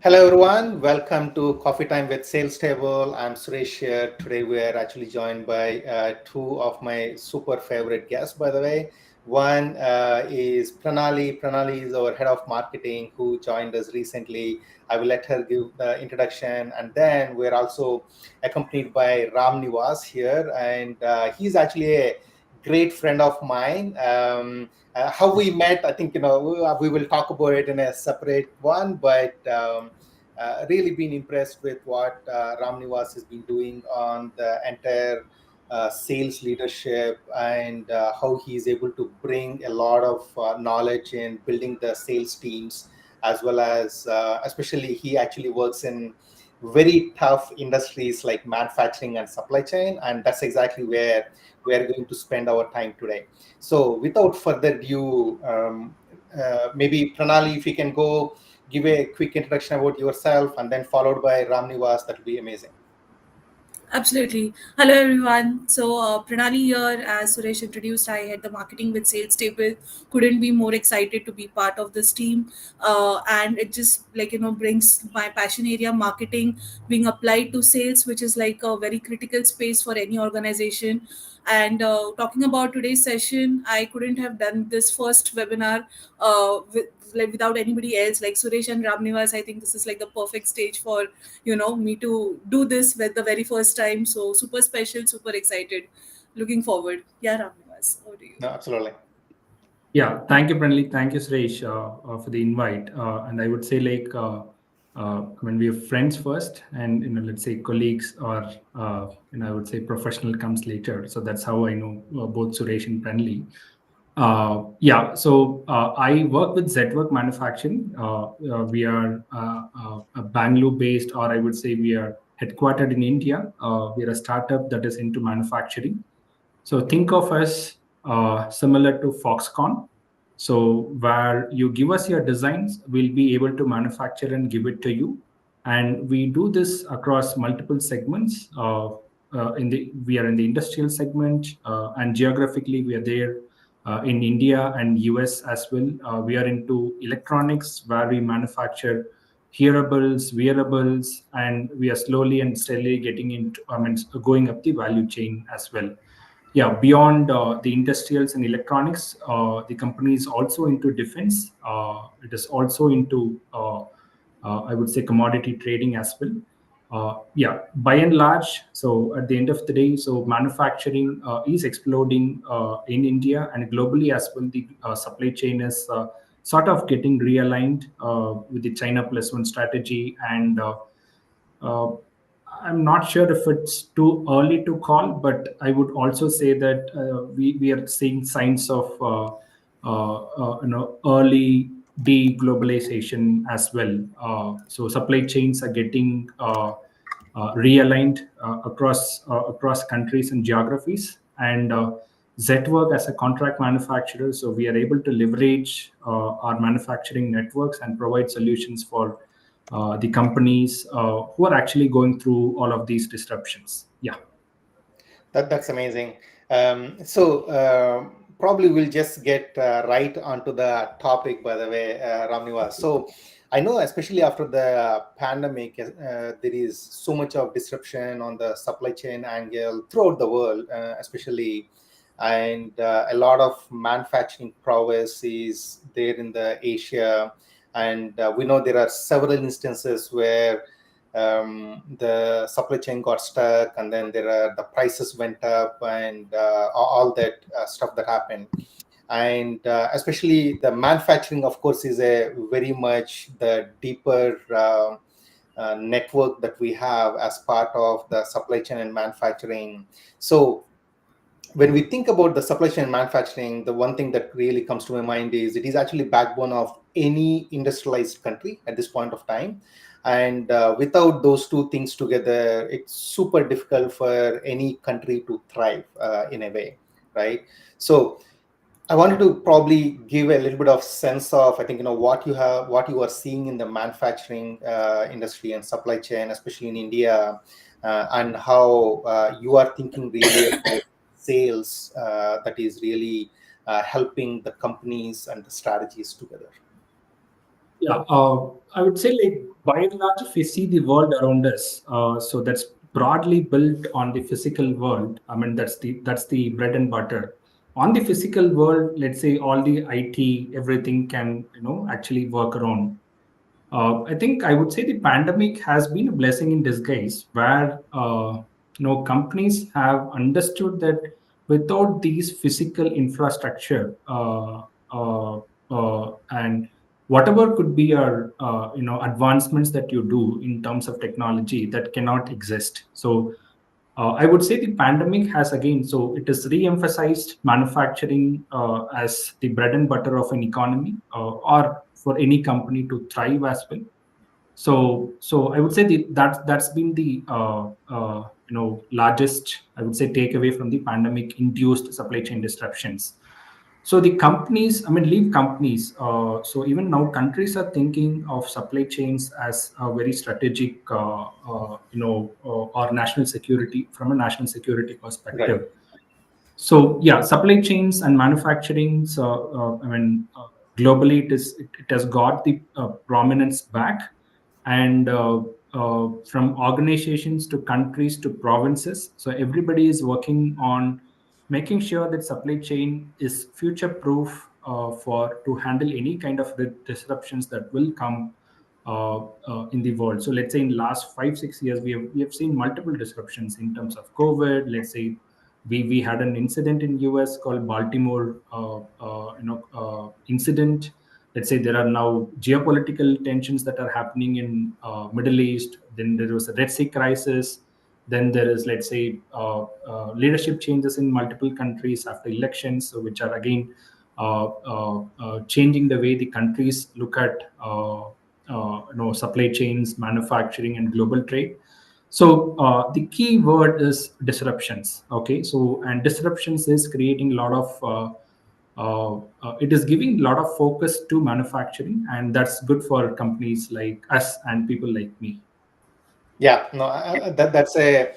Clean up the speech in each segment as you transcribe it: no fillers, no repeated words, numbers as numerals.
Hello everyone, welcome to Coffee Time with Sales Table. I'm Suresh here. Today we are actually joined by two of my super favorite guests, by the way. One is Pranali. Pranali is our head of marketing who joined us recently. I will let her give the introduction. And then we're also accompanied by Ramnivas here. And he's actually a great friend of mine. How we met, I think, we will talk about it in a separate one, but really been impressed with what Ramnivas has been doing on the entire sales leadership and how he is able to bring a lot of knowledge in building the sales teams, as well as especially he actually works in very tough industries like manufacturing and supply chain, and that's exactly where we are going to spend our time today. So without further ado, maybe Pranali, if you can go give a quick introduction about yourself and then followed by Ramnivas, that would be amazing. Absolutely. Hello, everyone. Pranali here. As Suresh introduced, I had the marketing with sales table. Couldn't be more excited to be part of this team. And it just brings my passion area, marketing, being applied to sales, which is like a very critical space for any organization. And talking about today's session, I couldn't have done this first webinar without anybody else like Suresh and Ramnivas. I think this is like the perfect stage for me to do this with the very first time. So super special, super excited, looking forward. Yeah, Ramnivas, over to you. No, absolutely. Yeah, thank you, Pranali. Thank you, Suresh, for the invite. And I would say, when we have friends first, and let's say colleagues, or I would say professional comes later. So that's how I know both Suresh and Pranali. I work with Zwork Manufacturing. We are a Bangalore-based, or I would say we are headquartered in India. We are a startup that is into manufacturing. So think of us similar to Foxconn. So where you give us your designs, we'll be able to manufacture and give it to you. And we do this across multiple segments. We are in the industrial segment, and geographically we are there in India and US as well. We are into electronics, where we manufacture hearables, wearables, and we are slowly and steadily getting into, going up the value chain as well. Yeah, beyond the industrials and electronics, the company is also into defense. It is also into, I would say, commodity trading as well. Yeah, by and large, so at the end of the day, so manufacturing is exploding in India and globally as well. The supply chain is sort of getting realigned with the China plus one strategy, and uh, I'm not sure if it's too early to call, but I would also say that we are seeing signs of early deglobalization as well. So supply chains are getting realigned across countries and geographies, and Zwork as a contract manufacturer, so we are able to leverage our manufacturing networks and provide solutions for the companies who are actually going through all of these disruptions. Yeah. That's amazing. Probably we'll just get right onto the topic, by the way, Ramnivas. So I know, especially after the pandemic, there is so much of disruption on the supply chain angle throughout the world, especially, and a lot of manufacturing prowess is there in the Asia, and we know there are several instances where the supply chain got stuck, and then the prices went up, and all that stuff that happened. And especially the manufacturing, of course, is a very much the deeper network that we have as part of the supply chain and manufacturing. So when we think about the supply chain manufacturing, the one thing that really comes to my mind is it is actually backbone of any industrialized country at this point of time. And without those two things together, it's super difficult for any country to thrive in a way, right? So I wanted to probably give a little bit of sense of, I think, what you are seeing in the manufacturing industry and supply chain, especially in India, and how you are thinking really about sales that is really helping the companies and the strategies together. Yeah. I would say, like, by and large, if we see the world around us, so that's broadly built on the physical world. I mean, that's the bread and butter. On the physical world, let's say all the IT, everything can actually work around. I think I would say the pandemic has been a blessing in disguise, where companies have understood that without these physical infrastructure, and whatever could be your advancements that you do in terms of technology, that cannot exist. So I would say the pandemic has, again, so it has re-emphasized manufacturing as the bread and butter of an economy, or for any company to thrive as well. So I would say that's been the largest, I would say, takeaway from the pandemic induced supply chain disruptions. So the companies, I mean, leave companies. So even now, countries are thinking of supply chains as a very strategic, or national security, from a national security Right. perspective. So yeah, supply chains and manufacturing. So globally, it has got the prominence back, and from organizations to countries to provinces. So everybody is working on making sure that supply chain is future proof, for to handle any kind of disruptions that will come in the world. So let's say in last 5 6 years, we have seen multiple disruptions in terms of COVID. Let's say we had an incident in US called Baltimore incident. Let's say there are now geopolitical tensions that are happening in Middle East. Then there was a Red Sea crisis. Then there is, let's say, leadership changes in multiple countries after elections, so which are again changing the way the countries look at supply chains, manufacturing, and global trade. So the key word is disruptions. Okay, so and disruptions is creating a lot of it is giving a lot of focus to manufacturing, and that's good for companies like us and people like me. Yeah, no, that's a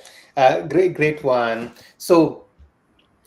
great one. So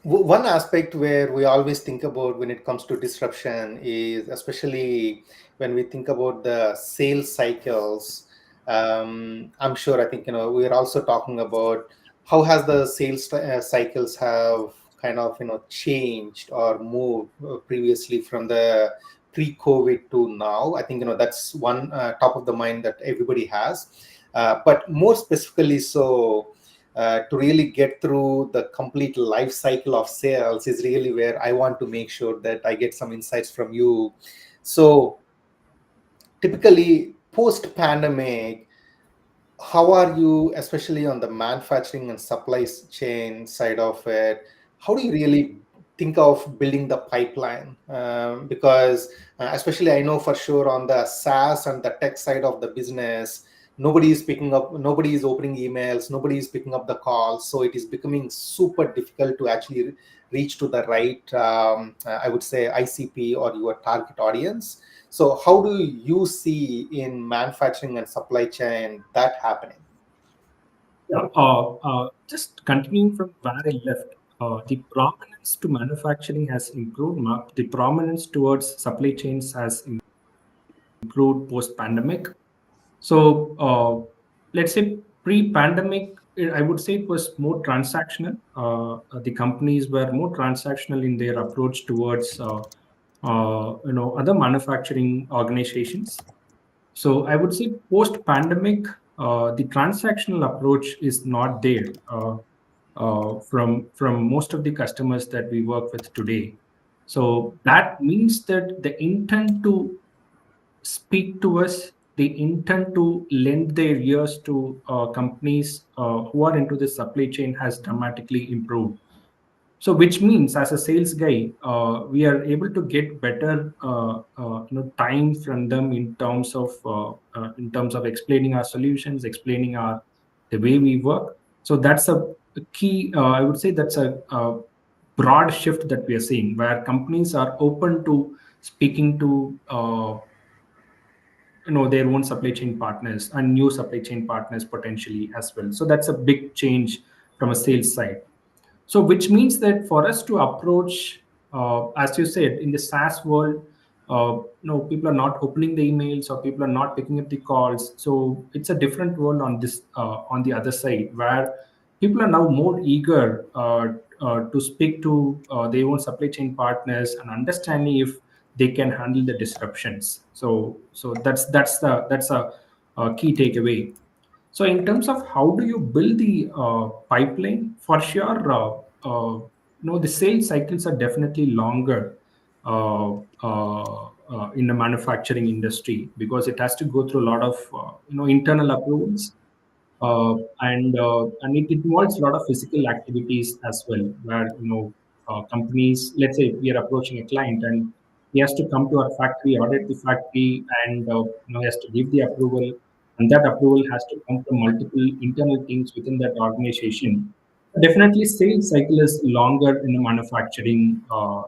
one aspect where we always think about when it comes to disruption is, especially when we think about the sales cycles. I'm sure, I think, we're also talking about how has the sales cycles have kind of changed or moved previously from the pre-COVID to now. I think that's one top of the mind that everybody has, but more specifically, so to really get through the complete life cycle of sales is really where I want to make sure that I get some insights from you. So typically post pandemic, how are you, especially on the manufacturing and supply chain side of it, how do you really think of building the pipeline? Because especially I know for sure on the SaaS and the tech side of the business, nobody is picking up, nobody is opening emails, nobody is picking up the calls, so it is becoming super difficult to actually reach to the right, I would say, ICP or your target audience. So how do you see in manufacturing and supply chain that happening? Yeah. Just continuing from where I left, the prominence to manufacturing has improved. The prominence towards supply chains has improved post pandemic. So let's say pre-pandemic, I would say it was more transactional. The companies were more transactional in their approach towards other manufacturing organizations. So I would say post-pandemic, the transactional approach is not there from most of the customers that we work with today. So that means that the intent to speak to us, the intent to lend their ears to companies who are into the supply chain has dramatically improved. So which means, as a sales guy, we are able to get better time from them in terms of explaining our solutions, explaining our the way we work. So that's a key, I would say that's a broad shift that we are seeing, where companies are open to speaking to their own supply chain partners and new supply chain partners potentially as well. So that's a big change from a sales side. So which means that for us to approach, as you said, in the SaaS world, people are not opening the emails or people are not picking up the calls. So it's a different world on this on the other side, where people are now more eager to speak to their own supply chain partners and understanding if they can handle the disruptions. So that's a key takeaway. So in terms of how do you build the pipeline, for sure, the sales cycles are definitely longer in the manufacturing industry, because it has to go through a lot of internal approvals, and it involves a lot of physical activities as well, where companies, let's say we are approaching a client and he has to come to our factory, audit the factory, and he has to give the approval, and that approval has to come from multiple internal teams within that organization. Definitely, sales cycle is longer in the manufacturing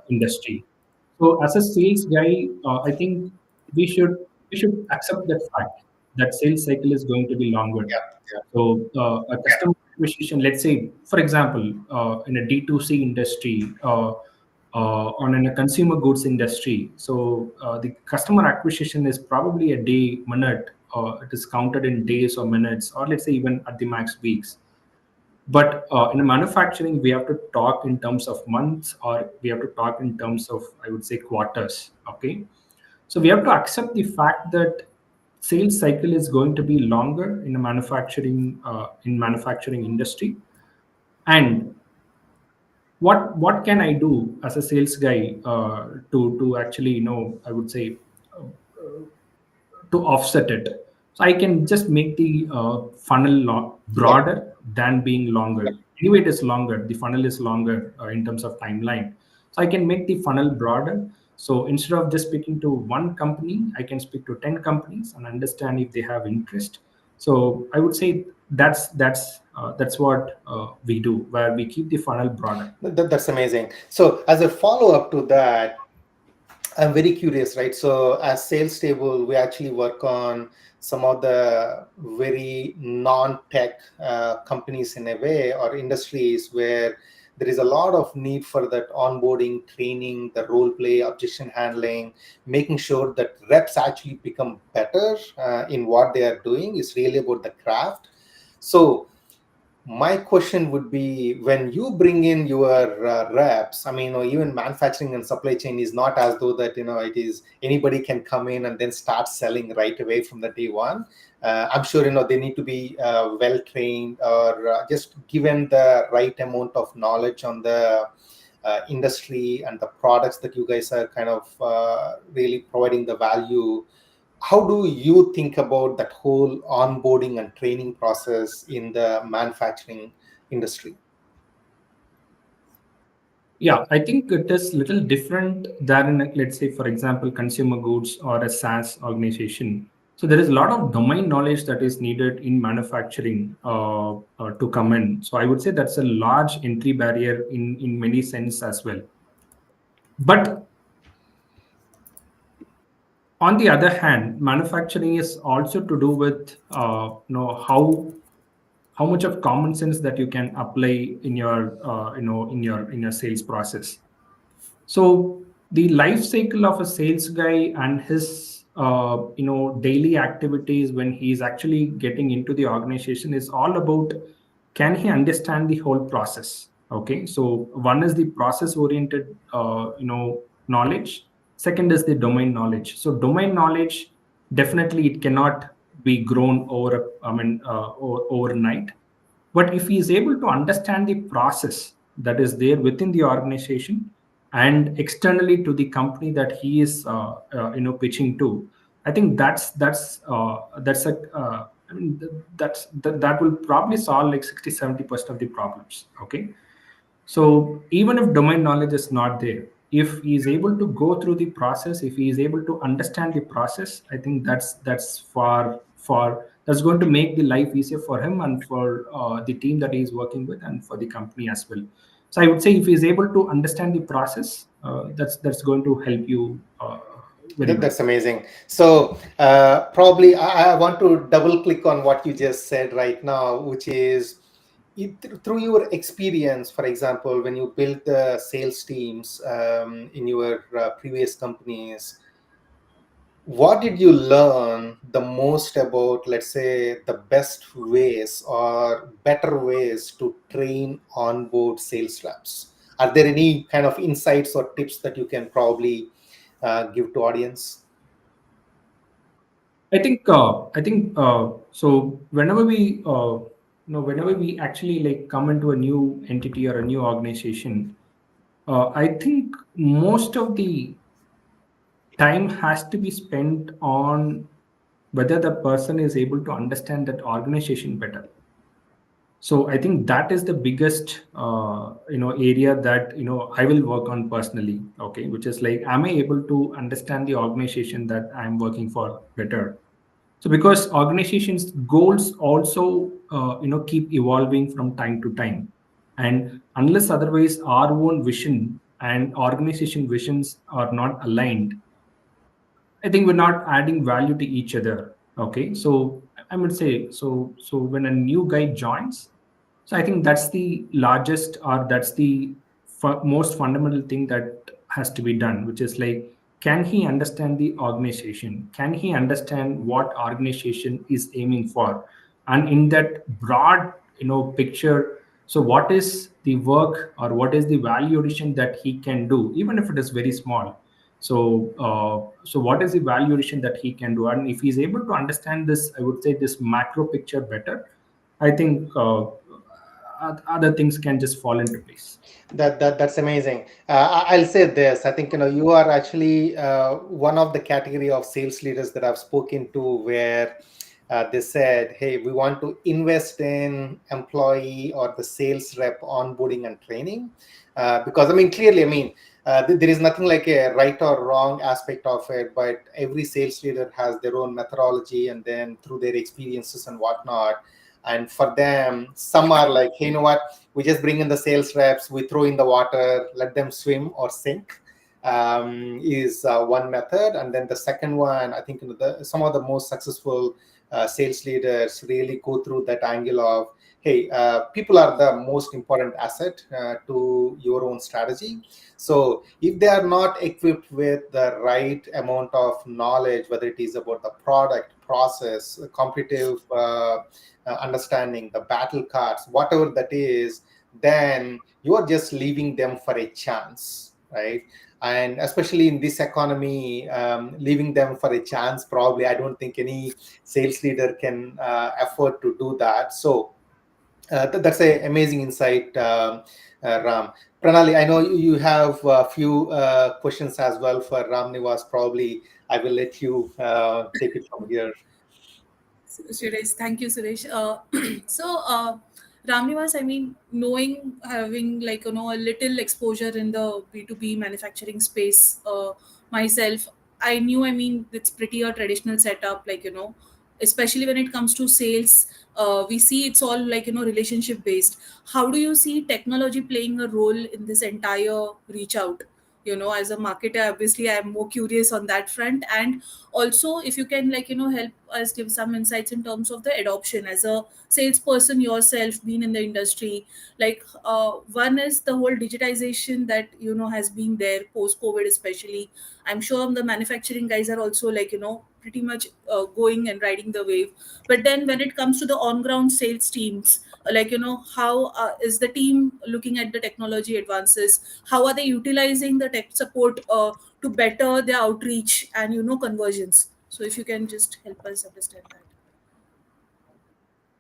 industry. So, as a sales guy, I think we should we should accept that fact that sales cycle is going to be longer. Yeah, yeah. So, a customer acquisition, let's say, for example, in a D2C industry, on in a consumer goods industry, so the customer acquisition is probably a day, minute, it is counted in days or minutes, or let's say even at the max weeks. But in a manufacturing, we have to talk in terms of months, or we have to talk in terms of, I would say, quarters. Okay, so we have to accept the fact that sales cycle is going to be longer in a manufacturing industry. And what can I do as a sales guy to actually, I would say, to offset it? So I can just make the funnel Yeah. broader than being longer. Anyway, it is longer. The funnel is longer in terms of timeline. So I can make the funnel broader. So instead of just speaking to one company, I can speak to 10 companies and understand if they have interest. So I would say that's what we do, where we keep the funnel broader. That's amazing. So, as a follow up to that, I'm very curious, right? So, as sales table, we actually work on some of the very non-tech companies in a way, or industries where there is a lot of need for that onboarding, training, the role play, objection handling, making sure that reps actually become better in what they are doing is really about the craft. So, my question would be, when you bring in your reps, I mean, or even manufacturing and supply chain is not as though that it is anybody can come in and then start selling right away from the day one. I'm sure they need to be well trained, or just given the right amount of knowledge on the industry and the products that you guys are kind of really providing the value. How do you think about that whole onboarding and training process in the manufacturing industry? Yeah, I think it is little different than, let's say, for example, consumer goods or a SaaS organization. So there is a lot of domain knowledge that is needed in manufacturing to come in. So I would say that's a large entry barrier in many sense as well. But on the other hand, manufacturing is also to do with how much of common sense that you can apply in your in your sales process. So the life cycle of a sales guy and his daily activities when he's actually getting into the organization is all about, can he understand the whole process? Okay, so one is the process oriented knowledge. Second is the domain knowledge. So domain knowledge, definitely it cannot be grown overnight. But if he is able to understand the process that is there within the organization and externally to the company that he is pitching to, I think that's a I mean, that will probably solve like 60-70% of the problems. Okay, so even if domain knowledge is not there, if he is able to go through the process, if he is able to understand the process, I think that's far that's going to make the life easier for him and for the team that he is working with and for the company as well. So I would say if he is able to understand the process, that's going to help you very well. That's amazing. So probably I want to double click on what you just said right now, which is through your experience, for example, when you built the sales teams in your previous companies, what did you learn the most about, let's say, the best ways or better ways to train onboard sales reps? Are there any kind of insights or tips that you can probably give to audience? I think so whenever we actually like come into a new entity or a new organization, I think most of the time has to be spent on whether the person is able to understand that organization better. So I think that is the biggest area that I will work on personally, okay, which is like, am I able to understand the organization that I'm working for better? So because organizations goals also keep evolving from time to time, and unless otherwise our own vision and organization visions are not aligned, I think we're not adding value to each other. Okay, so I would say, so when a new guy joins, so I think that's the largest, or that's the most fundamental thing that has to be done, which is like, can he understand the organization? Can he understand what organization is aiming for? And in that broad, picture, so what is the work or what is the value addition that he can do, even if it is very small? So what is the value addition that he can do? And if he's able to understand this, I would say, this macro picture better, I think other things can just fall into place. That's amazing. I'll say this. I think you are actually one of the category of sales leaders that I've spoken to, where they said, "Hey, we want to invest in employee or the sales rep onboarding and training," because I mean, clearly, I mean, there is nothing like a right or wrong aspect of it, but every sales leader has their own methodology, and then through their experiences and whatnot. And for them, some are like, "Hey, you know what? We just bring in the sales reps, we throw in the water, let them swim or sink," is one method. And then the second one, I think some of the most successful sales leaders really go through that angle of, hey, people are the most important asset to your own strategy. So if they are not equipped with the right amount of knowledge, whether it is about the product, process, competitive understanding, the battle cards, whatever that is, then you are just leaving them for a chance, right? And especially in this economy, leaving them for a chance, probably I don't think any sales leader can afford to do that. So that's an amazing insight, Ram. Pranali, I know you have a few questions as well for Ramnivas. Probably I will let you take it from here. Suresh, thank you, Suresh. Ramnivas, I mean, knowing, having like, a little exposure in the B2B manufacturing space myself, I knew, I mean, it's pretty a traditional setup, like, especially when it comes to sales, we see it's all like, relationship based. How do you see technology playing a role in this entire reach out? As a marketer, obviously I'm more curious on that front. And also, if you can, like, help us give some insights in terms of the adoption as a salesperson yourself, being in the industry. Like, one is the whole digitization that has been there post COVID, especially. I'm sure the manufacturing guys are also, like, pretty much going and riding the wave. But then when it comes to the on ground sales teams, like, how is the team looking at the technology advances? How are they utilizing the tech support to better their outreach and conversions? So if you can just help us understand that.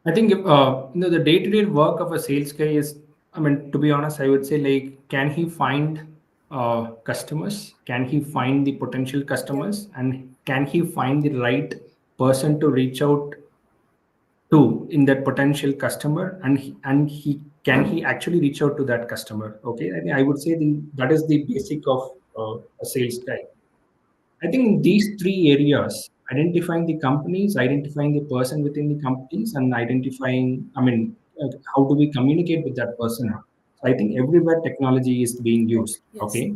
I think if, the day-to-day work of a sales guy is, I mean, to be honest, I would say, like, can he find customers? Can he find the potential Yeah. customers? And can he find the right person to reach out to in that potential customer? And he can he actually reach out to that customer? Okay, I mean, I would say that is the basic of a sales guy. I think these three areas, identifying the companies, identifying the person within the companies, and identifying, I mean, how do we communicate with that person? So I think everywhere technology is being Correct. used. Yes. Okay.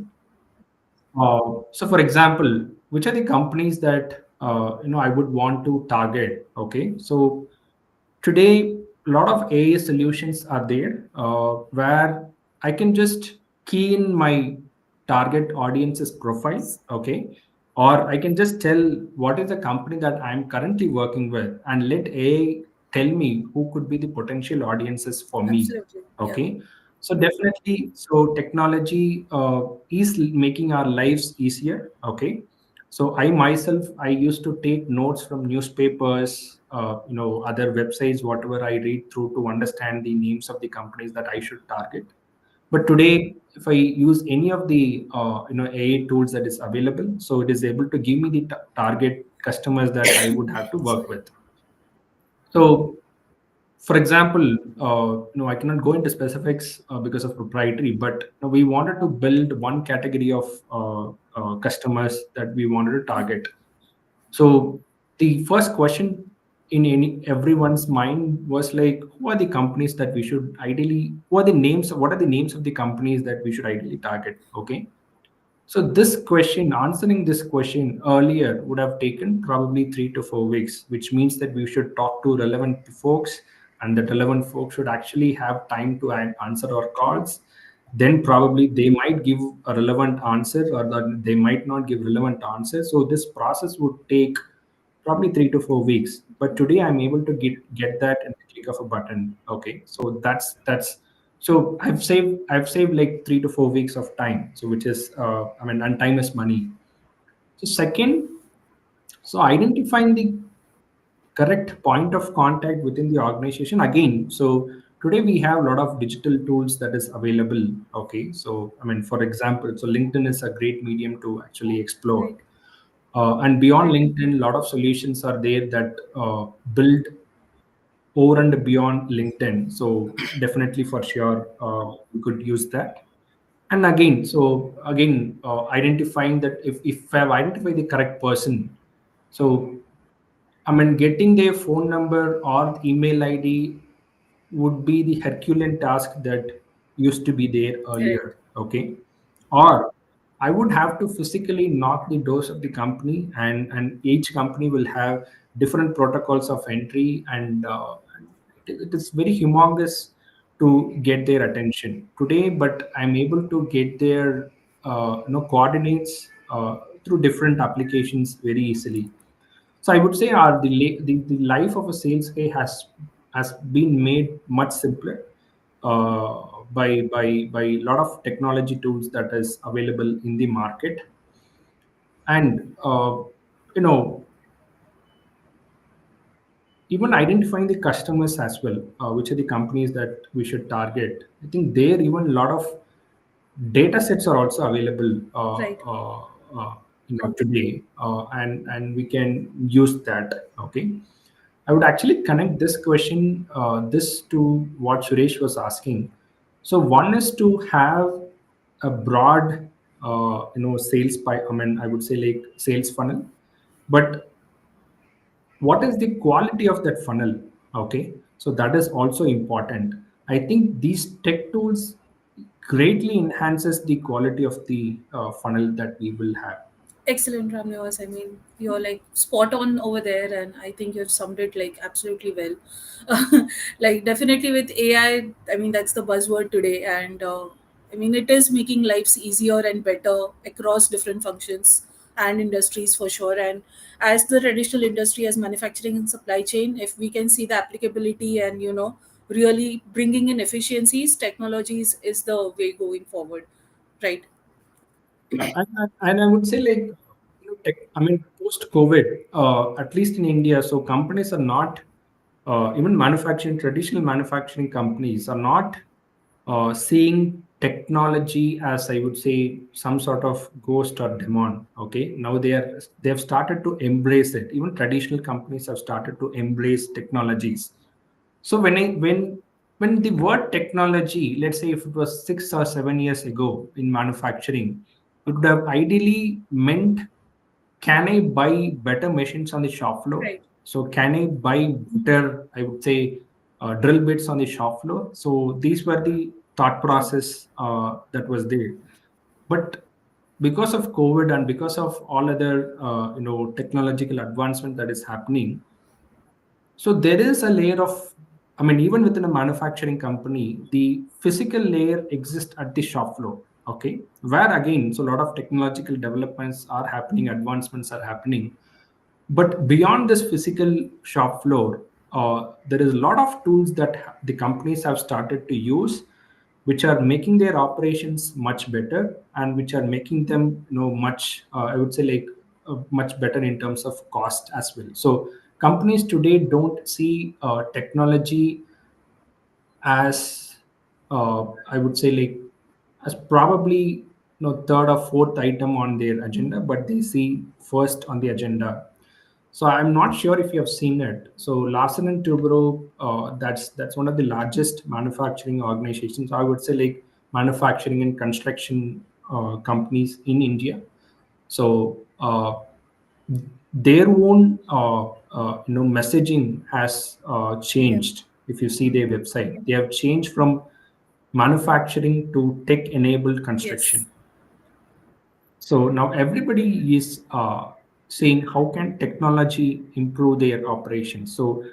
So, for example, which are the companies that I would want to target? Okay. So today, a lot of AI solutions are there where I can just key in my target audience's profile. Okay, Or I can just tell what is the company that I'm currently working with and let AI tell me who could be the potential audiences for me. Absolutely. Yeah. Okay. So definitely, so technology is making our lives easier. Okay. So I myself, I used to take notes from newspapers, other websites, whatever I read through to understand the names of the companies that I should target. But today, if I use any of the AI tools that is available, so it is able to give me the target customers that I would have to work Sorry. with. So, for example, I cannot go into specifics because of proprietary, but we wanted to build one category of customers that we wanted to target. So the first question in everyone's mind was like, who are the companies that we should ideally, who are the names, what are the names of the companies that we should ideally target? Okay. So this question, answering this question earlier would have taken probably 3 to 4 weeks, which means that we should talk to relevant folks, and that relevant folks should actually have time to answer our True. calls. Then probably they might give a relevant answer, or that they might not give relevant answer. So this process would take probably 3 to 4 weeks. But today I'm able to get that in the click of a button. Okay, so that's so I've saved like 3 to 4 weeks of time. So which is and time is money. So second, so identifying the correct point of contact within the organization again. So today we have a lot of digital tools that is available. Okay, so for example, so LinkedIn is a great medium to actually explore. Right. And beyond LinkedIn, a lot of solutions are there that build over and beyond LinkedIn. So definitely for sure, we could use that. And again, identifying that if I've identified the correct person, so getting their phone number or email ID would be the Herculean task that used to be there Right. earlier. Okay. Or I would have to physically knock the doors of the company, and each company will have different protocols of entry, and it is very humongous to get their attention today. But I'm able to get their coordinates through different applications very easily. So I would say the life of a sales guy has been made much simpler by a lot of technology tools that is available in the market. And you know even identifying the customers as well, which are the companies that we should target. I think there even a lot of data sets are also available Right. today, and we can use that. Okay. I would actually connect this question, this to what Suresh was asking. So one is to have a broad, sales I would say like sales funnel, but what is the quality of that funnel? Okay, so that is also important. I think these tech tools greatly enhances the quality of the funnel that we will have. Excellent, Ramnivas. I mean, you're like spot on over there, and I think you've summed it like absolutely well. Like, definitely with AI, I mean, that's the buzzword today, and I mean, it is making lives easier and better across different functions and industries for sure. And as the traditional industry, as manufacturing and supply chain, if we can see the applicability and really bringing in efficiencies, technologies is the way going forward, right? And I would say like post COVID, at least in India, so companies are not even manufacturing traditional manufacturing companies are not seeing technology as, I would say, some sort of ghost or demon. Okay, now they have started to embrace it. Even traditional companies have started to embrace technologies. So when the word technology, let's say if it was 6 or 7 years ago in manufacturing, it would have ideally meant, can I buy better machines on the shop floor? Right. So can I buy better, I would say, drill bits on the shop floor? So these were the thought True. process that was there. But because of COVID and because of all other technological advancement that is happening, so there is a layer of, even within a manufacturing company, the physical layer exists at the shop floor. Okay, where again, so a lot of technological developments are happening, advancements are happening, but beyond this physical shop floor, there is a lot of tools that the companies have started to use, which are making their operations much better, and which are making them, much, I would say, like, much better in terms of cost as well. So companies today don't see technology as, I would say, like, as probably, third or fourth item on their agenda, but they see first on the agenda. So I'm not sure if you have seen it. So Larsen and Toubro, that's one of the largest manufacturing organizations. I would say, like, manufacturing and construction companies in India. So their own messaging has Yeah. changed. If you see their website, they have changed from manufacturing to tech enabled Yes. construction. So now everybody is saying, how can technology improve their operations? So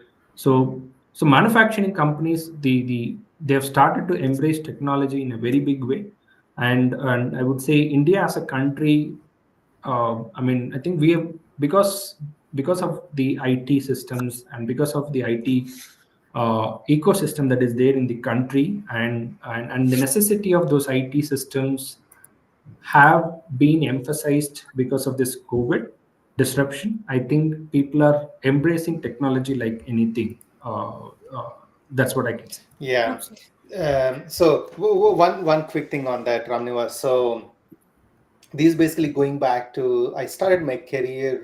manufacturing companies, they have started to embrace technology in a very big way. And I would say India as a country, I mean, I think we have, because of the IT systems and because of the IT ecosystem that is there in the country, and the necessity of those IT systems have been emphasized because of this COVID disruption. I think people are embracing technology like anything. That's what I can say. Yeah. Absolutely. So one quick thing on that, Ramnivas. So these basically going back to I started my career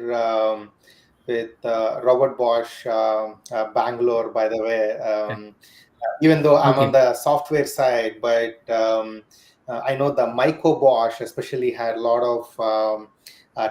with Robert Bosch, Bangalore, by the way. Yeah. Even though I'm on Okay. the software side, but I know the Myco Bosch especially had a lot of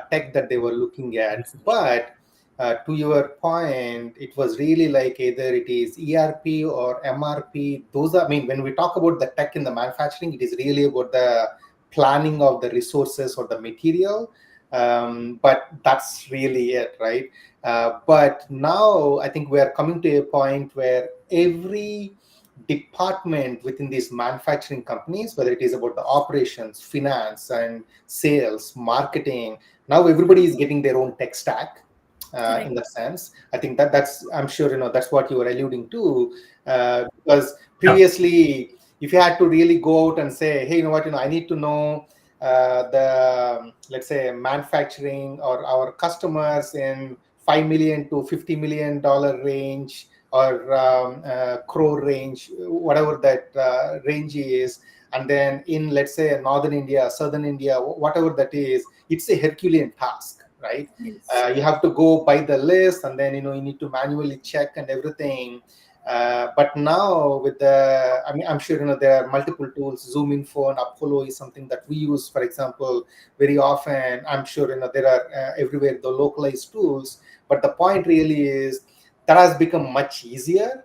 tech that they were looking at. But to your point, it was really like either it is ERP or MRP. Those are, I mean, when we talk about the tech in the manufacturing, it is really about the planning of the resources or the material. But that's really it, right? But now I think we are coming to a point where every department within these manufacturing companies, whether it is about the operations, finance, and sales, marketing, now everybody is getting their own tech stack. In Correct. that sense, I think that's, I'm sure that's what you were alluding to, because Yeah. previously, if you had to really go out and say, hey, you know what, I need to know the, let's say, manufacturing or our customers in 5 million to 50 million dollar range, or crore range, whatever that range is, and then in, let's say, northern India, southern India, whatever that is, it's a Herculean task, right? Yes. You have to go by the list, and then you need to manually check and everything. But now with the, I mean, I'm sure there are multiple tools. Zoom Info and Apollo is something that we use, for example, very often. I'm sure there are everywhere the localized tools. But the point really is that has become much easier,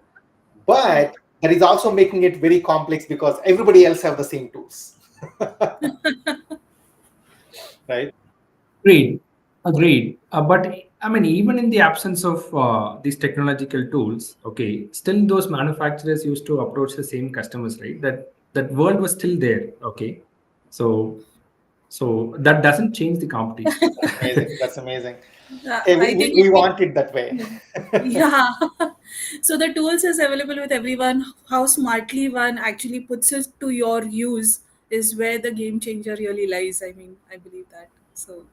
Correct. but that is also making it very complex because everybody else have the same tools, right? Agreed. Agreed. But I mean, even in the absence of these technological tools, okay, still those manufacturers used to approach the same customers, right? That world was still there. Okay, so that doesn't change the competition. Amazing. That's amazing. Hey, I think we it, want it that way. yeah. So the tools is available with everyone. How smartly one actually puts it to your use is where the game changer really lies. I mean, I believe that. So,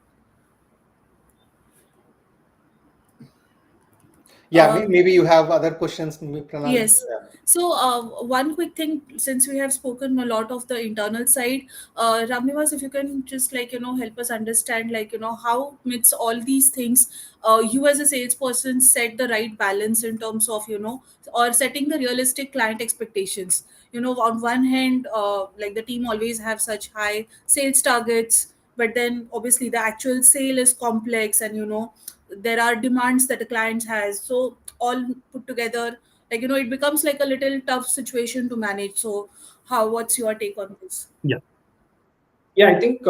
Yeah, uh, maybe you have other questions, maybe, Pranali. yes. So, one quick thing, since we have spoken a lot of the internal side, Ramnivas, if you can just help us understand, how amidst all these things, you as a salesperson set the right balance in terms of, or setting the realistic client expectations. On one hand, like the team always have such high sales targets, but then obviously the actual sale is complex, and there are demands that the clients has. So all put together, it becomes like a little tough situation to manage. So what's your take on this? Yeah. Yeah, I think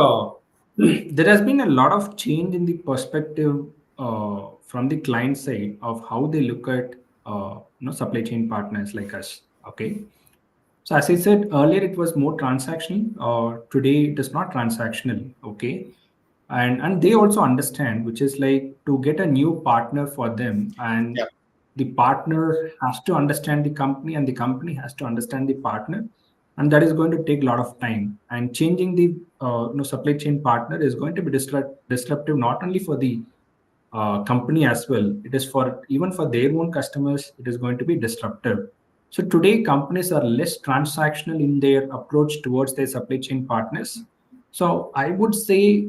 there has been a lot of change in the perspective from the client side of how they look at supply chain partners like us. Okay, So as I said earlier, it was more transactional. Today it is not transactional. Okay. And they also understand, which is like to get a new partner for them, and Yeah. the partner has to understand the company and the company has to understand the partner, and that is going to take a lot of time. And changing the supply chain partner is going to be disruptive not only for the company as well. It is for even for their own customers. It is going to be disruptive. So today companies are less transactional in their approach towards their supply chain partners. So I would say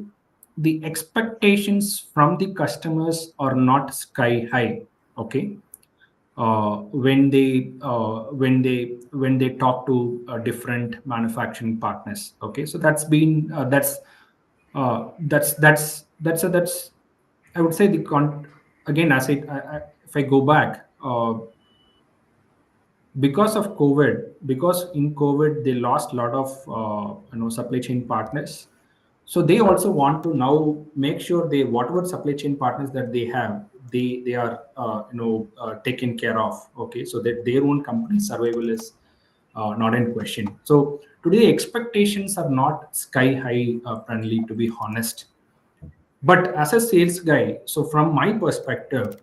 the expectations from the customers are not sky high. Okay. When they talk to different manufacturing partners. Okay, so that's I would say again, as if I go back, because of COVID, because in COVID they lost a lot of supply chain partners. So they also want to now make sure they whatever supply chain partners that they have, they are taken care of. Okay, so that their own company survival is not in question. So today expectations are not sky high, friendly, to be honest. But as a sales guy, so from my perspective,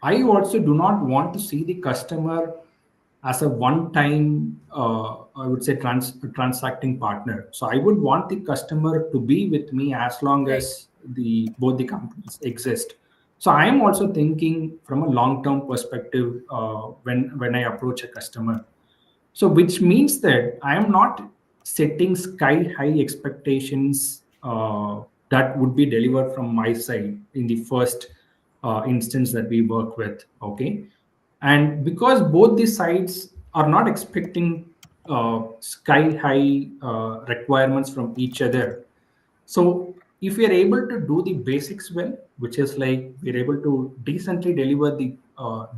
I also do not want to see the customer as a one-time, I would say, transacting partner. So I would want the customer to be with me as long Right. as the both the companies exist. So I am also thinking from a long-term perspective when I approach a customer. So, which means that I am not setting sky high expectations that would be delivered from my side in the first instance that we work with. Okay. And because both the sides are not expecting sky high requirements from each other, so if we are able to do the basics well, which is like we're able to decently deliver the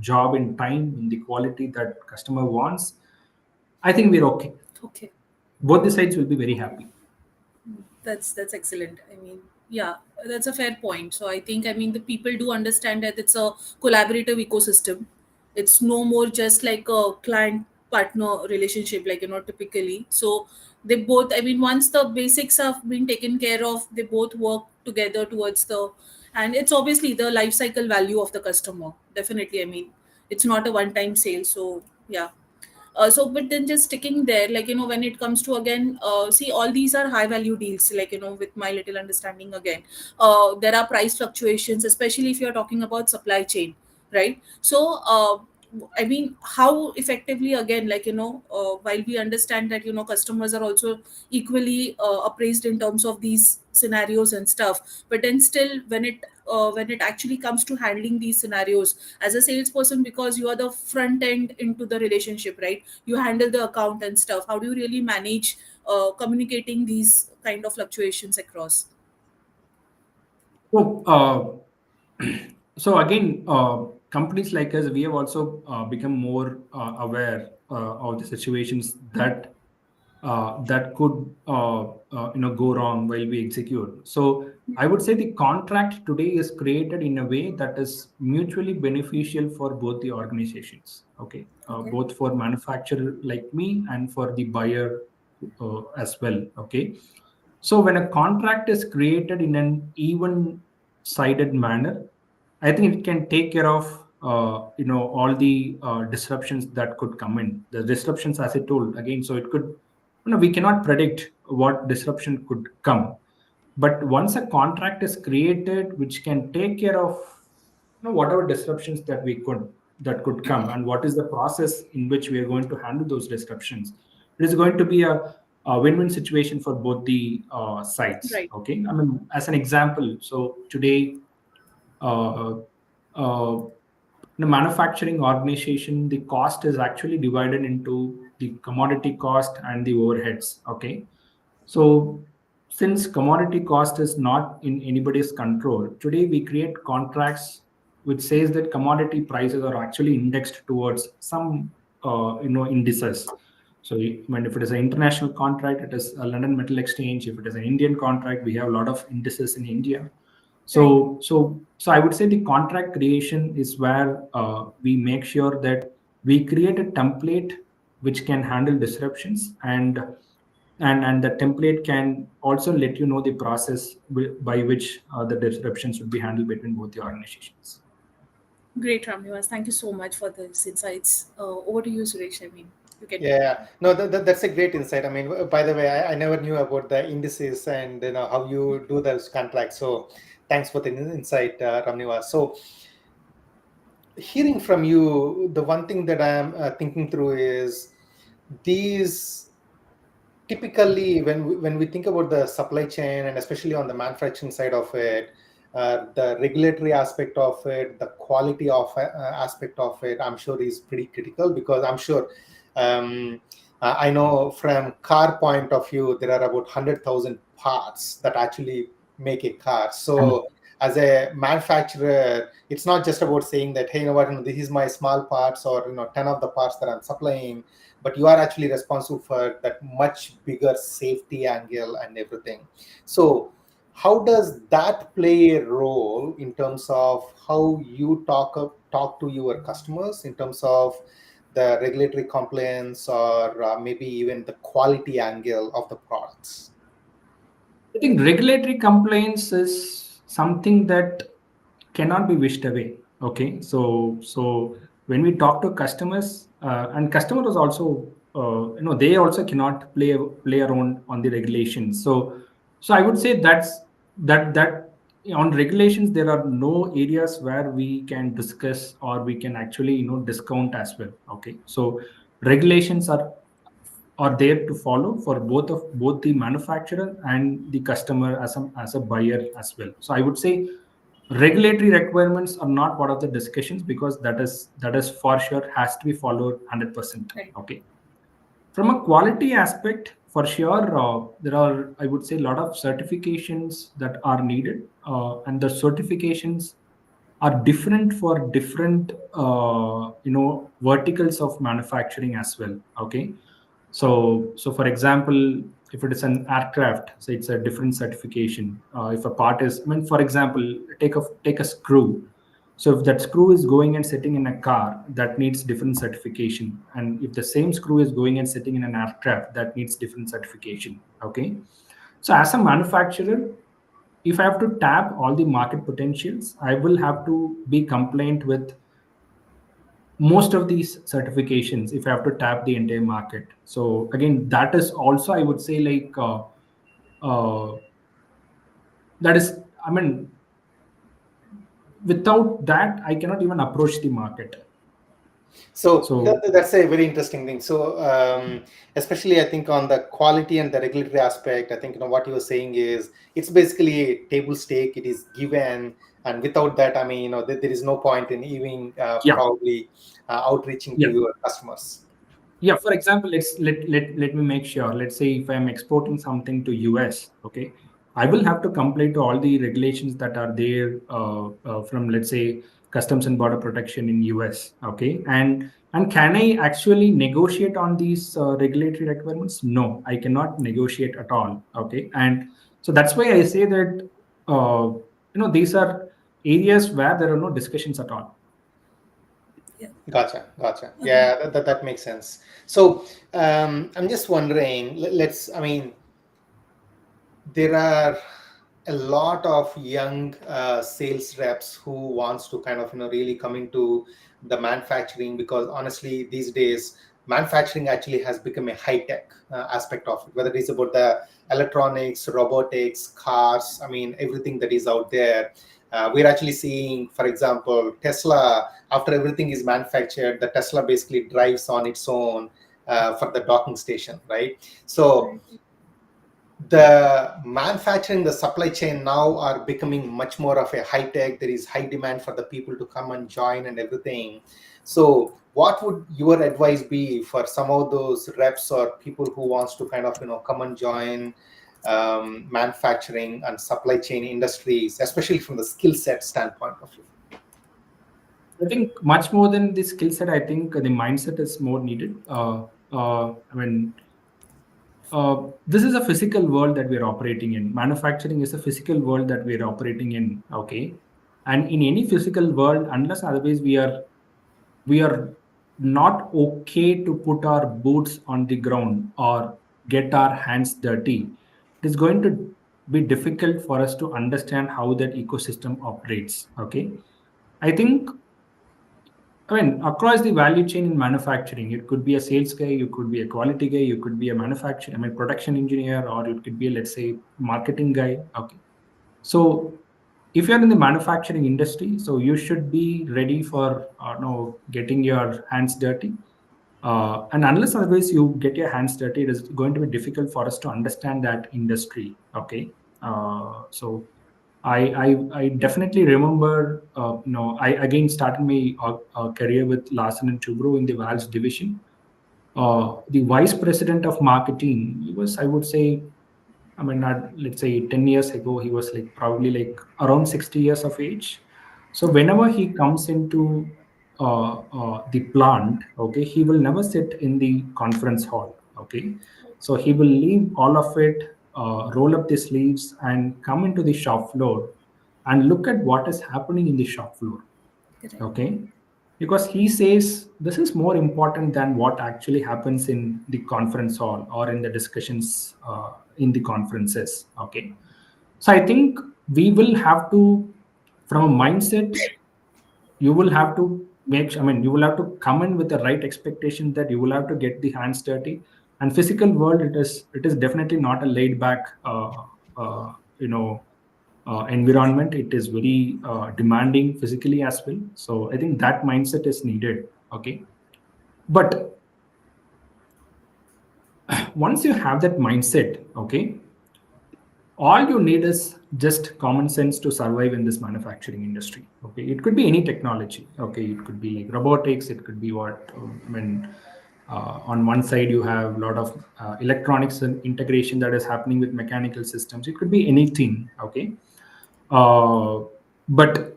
job in time in the quality that customer wants, I think we're okay. Okay. Both the sides will be very happy. That's excellent. I mean, yeah, that's a fair point. So I think, I mean, the people do understand that it's a collaborative ecosystem. It's no more just like a client partner relationship, like, typically. So they both, I mean, once the basics have been taken care of, they both work together towards the, and it's obviously the life cycle value of the customer. Definitely, I mean, it's not a one time sale. So yeah. So but then just sticking there, like, when it comes to, again, see, all these are high value deals, like, with my little understanding, again, there are price fluctuations, especially if you're talking about supply chain, right? So I mean, how effectively, again, like, while we understand that, customers are also equally appraised in terms of these scenarios and stuff, but then still, when it actually comes to handling these scenarios as a salesperson, because you are the front end into the relationship, right? You handle the account and stuff. How do you really manage communicating these kind of fluctuations across? So, so again, companies like us, we have also become more aware of the situations that could go wrong while we execute. So I would say the contract today is created in a way that is mutually beneficial for both the organizations. Okay, Okay. both for manufacturer like me and for the buyer as well. Okay, so when a contract is created in an even sided manner, I think it can take care of all the disruptions that could come in. The disruptions, as I told again, so it could, we cannot predict what disruption could come, but once a contract is created which can take care of whatever disruptions that could come, and what is the process in which we are going to handle those disruptions, it is going to be a win-win situation for both the sides. Right. Okay, I mean, as an example, so today uh, uh, in a manufacturing organization, the cost is actually divided into the commodity cost and the overheads. Okay, so since commodity cost is not in anybody's control, today we create contracts which says that commodity prices are actually indexed towards some indices. So when if it is an international contract, it is a London Metal Exchange. If it is an Indian contract, we have a lot of indices in India. Right. So I would say the contract creation is where we make sure that we create a template which can handle disruptions, and the template can also let you know the process by which the disruptions would be handled between both the organizations. Great, Ramnivas. Thank you so much for these insights. Over to you, Suresh. I mean, you can take. Yeah, no, that's a great insight. I mean, by the way, I never knew about the indices and how you do those contracts. So, thanks for the insight, Ramniva. So, hearing from you, the one thing that I'm thinking through is these typically when we think about the supply chain and especially on the manufacturing side of it, the regulatory aspect of it, the quality of aspect of it, I'm sure is pretty critical because I'm sure I know from car point of view there are about 100,000 parts that actually make a car. So as a manufacturer, it's not just about saying that, hey, you know what, this is my small parts or 10 of the parts that I'm supplying, but you are actually responsible for that much bigger safety angle and everything. So how does that play a role in terms of how you talk to your customers in terms of the regulatory compliance or maybe even the quality angle of the products? I think regulatory compliance is something that cannot be wished away. Okay, so when we talk to customers, and customers also, they also cannot play around on the regulations. So I would say that on regulations there are no areas where we can discuss or we can actually discount as well. Okay, so regulations are there to follow for both the manufacturer and the customer as a buyer as well. So I would say regulatory requirements are not part of the discussions because that is for sure has to be followed 100%. Right. Okay, from a quality aspect, for sure, there are, I would say, a lot of certifications that are needed, and the certifications are different for different, verticals of manufacturing as well. Okay, so for example, if it is an aircraft, so it's a different certification. If a part is, I mean, for example, take a screw. So if that screw is going and sitting in a car, that needs different certification. And if the same screw is going and sitting in an aircraft, that needs different certification. Okay. So as a manufacturer, if I have to tap all the market potentials, I will have to be compliant with most of these certifications if I have to tap the entire market. So again, that is also, I would say, like uh, that is, I mean, without that, I cannot even approach the market. So So that's a very interesting thing. So especially I think on the quality and the regulatory aspect, I think what you were saying is it's basically a table stake. It is given, and without that, I mean, there is no point in even yeah, probably outreaching to yeah. your customers. Yeah, for example, let me make sure. Let's say if I'm exporting something to US, okay, I will have to comply to all the regulations that are there, from, let's say, Customs and Border Protection in US. Okay, and can I actually negotiate on these regulatory requirements? No, I cannot negotiate at all. Okay, and so that's why I say that these are areas where there are no discussions at all. Yeah. Gotcha. Agree. Yeah, that makes sense. So I'm just wondering, I mean, there are a lot of young sales reps who wants to kind of really come into the manufacturing because honestly these days manufacturing actually has become a high tech aspect of it, whether it's about the electronics, robotics, cars, I mean everything that is out there. We're actually seeing, for example, Tesla, after everything is manufactured, the Tesla basically drives on its own for the docking station, right? So Right. the manufacturing, the supply chain now are becoming much more of a high tech. There is high demand for the people to come and join and everything. So what would your advice be for some of those reps or people who wants to kind of come and join manufacturing and supply chain industries, especially from the skill set standpoint of view? I think much more than the skill set, I think the mindset is more needed. I mean, this is a physical world that we're operating in. Manufacturing is a physical world that we're operating in. Okay, and in any physical world, unless otherwise we are not okay to put our boots on the ground or get our hands dirty, it is going to be difficult for us to understand how that ecosystem operates. Okay. I think, I mean, across the value chain in manufacturing, it could be a sales guy, you could be a quality guy, you could be a manufacturer, I mean, production engineer, or it could be, let's say, marketing guy. Okay. So if you're in the manufacturing industry, so you should be ready for no getting your hands dirty. And unless otherwise you get your hands dirty, it is going to be difficult for us to understand that industry. Okay. So I definitely remember, I again started my career with Larsen and Toubro in the valves division. The vice president of marketing, he was, I would say, I mean, not, let's say 10 years ago, he was like probably like around 60 years of age. So whenever he comes into the plant, okay, he will never sit in the conference hall. Okay. So he will leave all of it, roll up the sleeves and come into the shop floor and look at what is happening in the shop floor. Correct. Okay. Because he says this is more important than what actually happens in the conference hall or in the discussions in the conferences. Okay. So I think we will have to, from a mindset, you will have to I mean, you will have to come in with the right expectation that you will have to get the hands dirty. And physical world, it is definitely not a laid back uh, you know environment. It is very demanding physically as well. So I think that mindset is needed. Okay. But once you have that mindset, okay, all you need is just common sense to survive in this manufacturing industry. Okay. It could be any technology. Okay. It could be like robotics. It could be what, I mean, on one side you have a lot of electronics and integration that is happening with mechanical systems. It could be anything. Okay. uh, but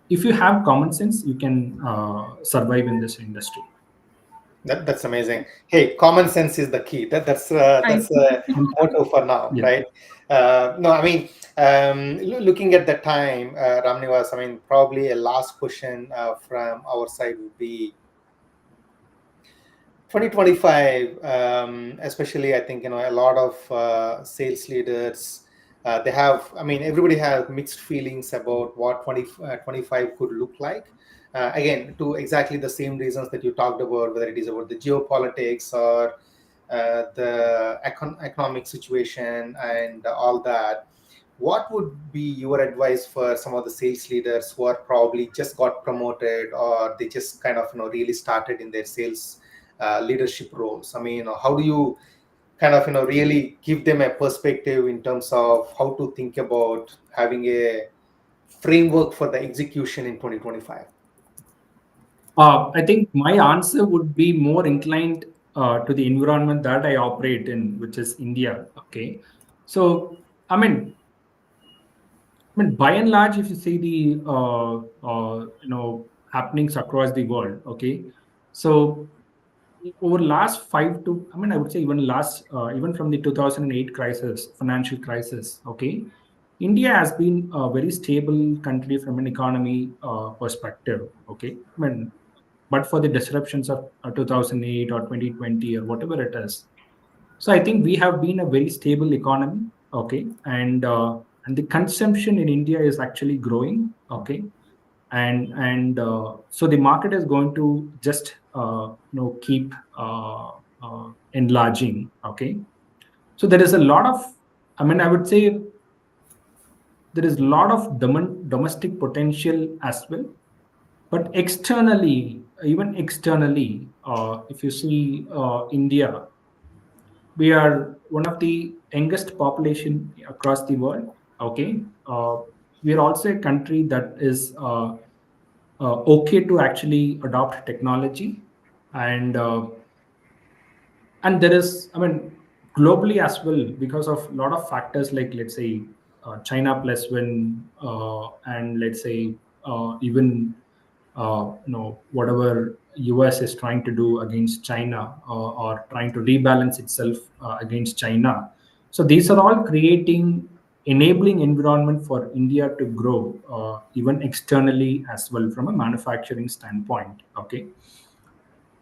if you have common sense, you can survive in this industry. That's amazing. Hey, common sense is the key. I That's a motto for now, Yeah. right? No, I mean, looking at the time, Ramnivas, I mean, probably a last question from our side would be 2025, especially. I think, a lot of sales leaders, they have, I mean, everybody has mixed feelings about what 25 could look like. Again, to exactly the same reasons that you talked about, whether it is about the geopolitics or the economic situation and all that. What would be your advice for some of the sales leaders who are probably just got promoted, or they just kind of, really started in their sales leadership roles? I mean, how do you kind of, really give them a perspective in terms of how to think about having a framework for the execution in 2025? I think my answer would be more inclined to the environment that I operate in, which is India. Okay. So, I mean, by and large, if you see the happenings across the world, okay. So over last five to, I mean, I would say even last, even from the 2008 crisis, financial crisis, okay, India has been a very stable country from an economy perspective, okay. I mean, but for the disruptions of 2008 or 2020 or whatever it is. So I think we have been a very stable economy, okay, and the consumption in India is actually growing, okay, and so the market is going to just keep enlarging, okay. So there is a lot of, I mean, I would say there is a lot of domestic potential as well, but externally, even externally, if you see India, we are one of the youngest population across the world. Okay, we are also a country that is okay to actually adopt technology, and and there is, I mean, globally as well, because of a lot of factors like, let's say, China plus one, and let's say even whatever US is trying to do against China, or trying to rebalance itself against China. So these are all creating enabling environment for India to grow, even externally as well from a manufacturing standpoint. Okay.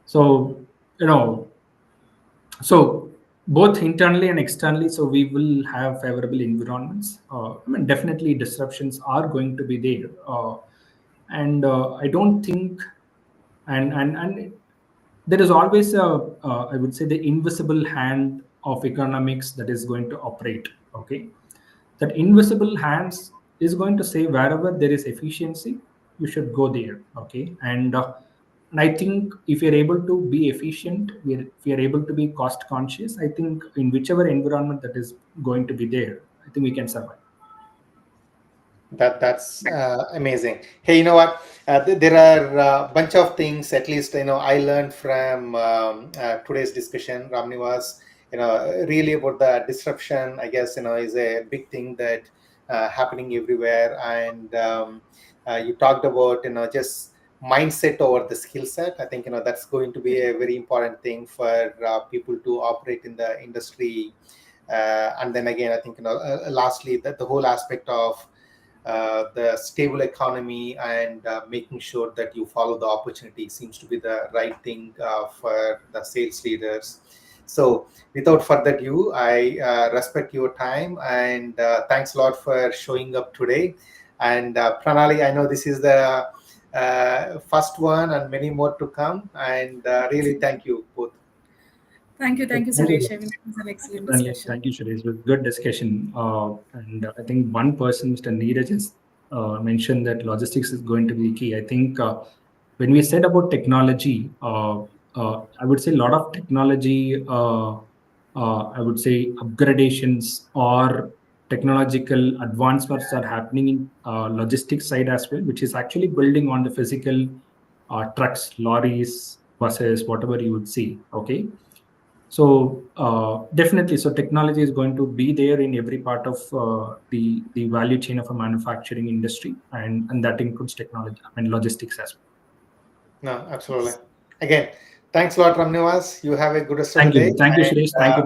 So, you know, so both internally and externally, so we will have favorable environments. I mean, definitely disruptions are going to be there, and I don't think, and there is always a, I would say, the invisible hand of economics that is going to operate. Okay, that invisible hands is going to say wherever there is efficiency, you should go there. Okay, and I think if you're able to be efficient, if we are able to be cost conscious, I think in whichever environment that is going to be there, I think we can survive. That's amazing. Hey, you know what? There are a bunch of things. At least I learned from today's discussion. Ramnivas, really about the disruption. I guess is a big thing that happening everywhere. And you talked about just mindset over the skill set. I think that's going to be a very important thing for people to operate in the industry. And then again, I think lastly, that the whole aspect of the stable economy and making sure that you follow the opportunity seems to be the right thing for the sales leaders. So, without further ado, I respect your time and thanks a lot for showing up today. And Pranali, I know this is the first one and many more to come. And really, thank you both. Thank you, Thank Suresh. you. I mean, it was an excellent Definitely. discussion. Thank you, Suresh. It was a good discussion. And I think one person, Mr. Neeraj, has mentioned that logistics is going to be key. I think when we said about technology, I would say a lot of technology, I would say upgradations or technological advancements are happening in logistics side as well, which is actually building on the physical trucks, lorries, buses, whatever you would see. Okay, so definitely, so technology is going to be there in every part of the value chain of a manufacturing industry, and that includes technology and logistics as well. No, absolutely. Again, thanks a lot, Ramnivas. You have a good rest of the day. Thank you, And Suresh. Thank you.